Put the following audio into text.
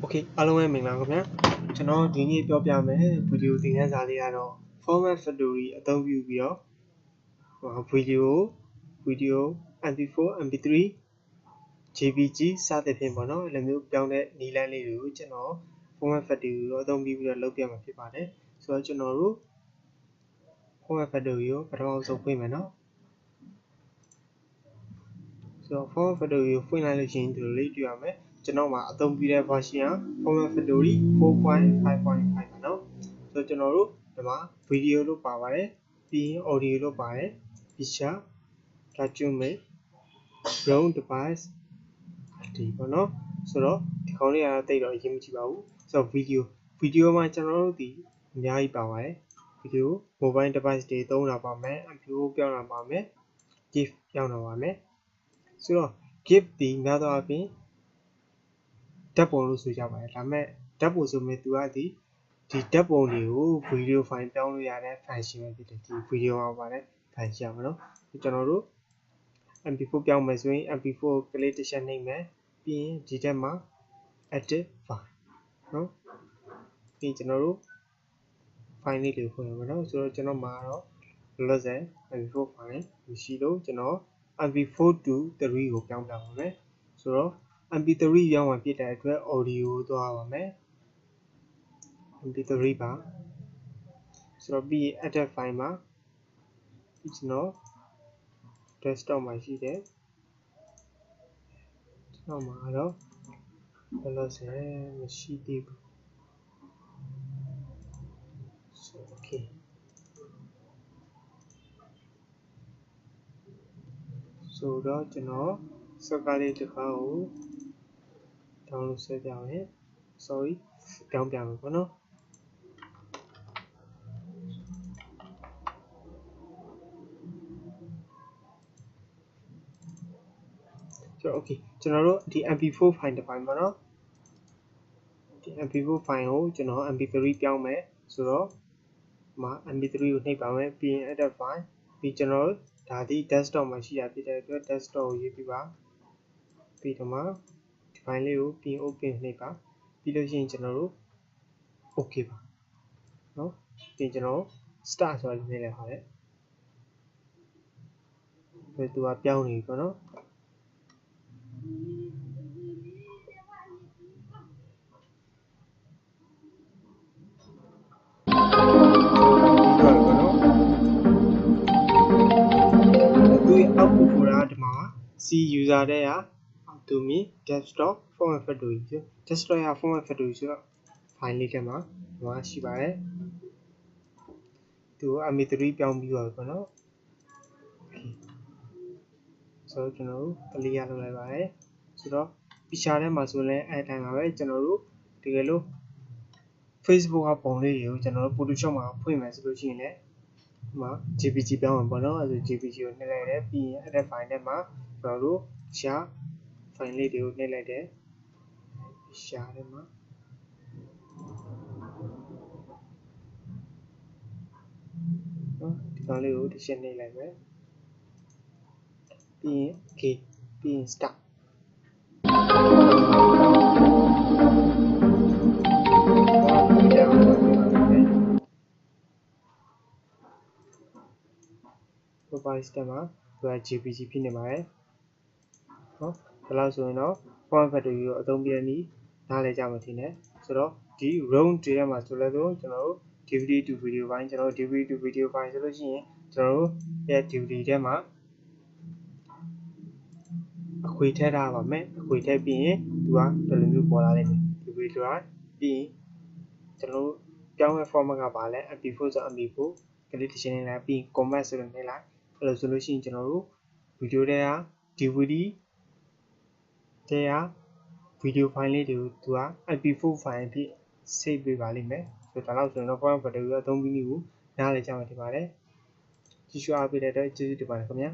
Okay အားလုံးပဲမင်္ဂလာပါခင်ဗျာကျွန်တော်ဒီနေ့ပြောပြမယ်ဗီဒီယိုသင်ခန်းစာလေးကတော့ Format Factory အသုံးပြုပြီးတော့ဗီဒီယို MP4 MP3 JPG စသဖြင့်ပေါ့နော်အဲ့လိုမျိုးပြောင်းတဲ့နည်းလမ်းလေးတွေကိုကျွန်တော် Format Factory ကိုအသုံးပြုပြီးတော့လုပ်ပြမှာဖြစ်ပါတယ်ဆိုတော့ကျွန်တော်တို့ Format Factory ကိုပထမဆုံးဖွင့်မယ်နော်ဆိုတော့ Format Factory ကိုဖွင့်လိုက်လို့ရှိရင်ဒီလိုလေးတွေ့ရမယ်ကျွန်တော်မှာအသုံးပြုတဲ့ version က Format Factory 4.5.5 ပါနော်ဆိုတော့ကျွန်တော်တို့ဒီမှာ video လို့ပါပါတယ်ပြီးရင် audio လို့ပါတယ် picture document run device ဒီပေါ့နော်ဆိုတော့ဒီခေါင်းလေးကတော့တိတ်တော့အရေးမကြီးပါဘူးဆိုတော့ video မှာကျွန်တော်တို့ဒီအများကြီးပါပါတယ် video mobile device တွေသုံးတာပါမယ် MP4 ပြောင်းတာပါမယ် GIF ပြောင်းတာပါမယ်ဆိုတော့ GIF ဒီများသောအားဖြင့်ဓာတ်ပုံလို့ဆိုကြပါတယ်ဒါပေမဲ့ဓာတ်ပုံဆိုမဲ့သူကဒီဓာတ်ပုံတွေကို video file ပြောင်းလို့ရတဲ့ function ပဲဖြစ်တယ်ဒီ video မှာပါတဲ့ function ပါနော်ကျွန်တော်တို့ MP4 ပြောင်းမယ်ဆိုရင် MP4 ကို click တစ်ချက်နှိပ်မယ်ပြီးရင်ဒီထက်မှာ edit file နော်ပြီးကျွန်တော်တို့ file လေးတွေဖွင့်ရပါတော့ဆိုတော့ကျွန်တော်မှာတော့လောလောဆယ် MP4 file မရှိလို့ကျွန်တော် MP4 to 3 ကိုပြောင်းပြပါမယ်ဆိုတော့ MP3 ပြောင်းမှာဖြစ်တဲ့အတွက် audio ကိုသွားပါမယ် MP3 ပါဆိုတော့ပြီး edit file မှာကျွန်တော် desktop မှာရှိတယ်ကျွန်တော်မှာတော့လောလောဆယ်မရှိသေးဘူးဆို okay ဆိုတော့ကျွန်တော် software လေးတစ်ခါကို download ဆွဲပြမယ် sorry ပြောင်းပြမယ်ပေါ့နော်ဆိုတော့ okay ကျွန်တော်တို့ဒီ MP4 file တစ် file ပေါ့နော်ဒီ MP4 file ကိုကျွန်တော် MP3 ပြောင်းမယ်ဆိုတော့မှာ MP3 ကိုနှိပ်ပါမယ်ပြီးရင် edit file ပြီးကျွန်တော်ဒါဒီ desktop မှာရှိတာဖြစ်တဲ့အတွက် desktop ကိုရေးပြပါပြီးတော့မှဒီ file လေးကိုပြီး open နှိပ်ပါပြီးလို့ရှိရင်ကျွန်တော်တို့ okay ပါနော်ပြီးကျွန်တော် start ဆိုပြီးနှိပ်လိုက်ပါတယ်ပြီးသူကပြောင်းနေပြီပေါ့နော်output folder ဒီမှာ C user တဲ့က Automi desktop format factory desktop ရ format factory ဆိုတော့ file လေးထဲမှာဒီမှာရှိပါတယ်သူ MP3 ပြောင်းပြီးပါပြီပေါ့နော်ဆိုတော့ကျွန်တော်တို့ clear လုပ်လိုက်ပါတယ်ဆိုတော့ picture ထဲမှာဆိုလည်းအဲ့တိုင်းပါပဲကျွန်တော်တို့တကယ်လို့ Facebook ကပုံလေးတွေကိုကျွန်တော်တို့ Photoshop မှာဖွင့်မယ်ဆိုလို့ရှိရင်လည်းဒီမှာ JPG ပြောင်းမှာပေါ့နော်အဲဆို JPG ကိုနှိပ်လိုက်တယ်ပြီးရင် edit file ထဲမှာကျွန်တော်တို့ရှား file လေးတွေကိုနှိပ်လိုက်တယ်ရှားထဲမှာနော်ဒီကောင်လေးကိုတစ်ချက်နှိပ်လိုက်မယ်ပြီးရင် okay ပြီးရင် start profile system မှာသူက JPG ဖြစ်နေပါတယ်နော်ဒါလို့ဆိုရင်တော့ format factory ကိုအသုံးပြနည်းနားလည်ကြမှာထင်တယ်ဆိုတော့ဒီ room တွေထဲမှာဆိုလဲဆိုကျွန်တော်တို့ DVD to video file ကျွန်တော်တို့ DVD to video file ဆိုလို့ရှိရင်ကျွန်တော်တို့ရဲ့ DVD ထဲမှာအခွေထည့်ထားပါမယ်အခွေထည့်ပြီးရင်သူကဒီလိုမျိုးပေါ်လာလိမ့်မယ် DVD ဆိုတာပြီးရင်ကျွန်တော်တို့ပြောင်းမဲ့ format ကပါလဲ MP4 ဆို MP4 click တစ်ချက်နဲ့လိုက်ပြီး combat ဆိုလို့နှိပ်လိုက်အဲ့လိုဆိုလို့ရှိရင်ကျွန်တော်တို့ video ထဲက DVD ထဲက video file လေးတွေကိုသူက MP4 file အဖြစ် save ပေးပါလိမ့်မယ်ဆိုတော့ဒါတော့ဆိုရင်တော့ format factory ကိုအသုံးပြုနည်းကိုနားလည်ကြမှာဖြစ်ပါတယ်ကြည့်ရှုအားပေးတဲ့အတွက်ကျေးဇူးတင်ပါတယ်ခင်ဗျာ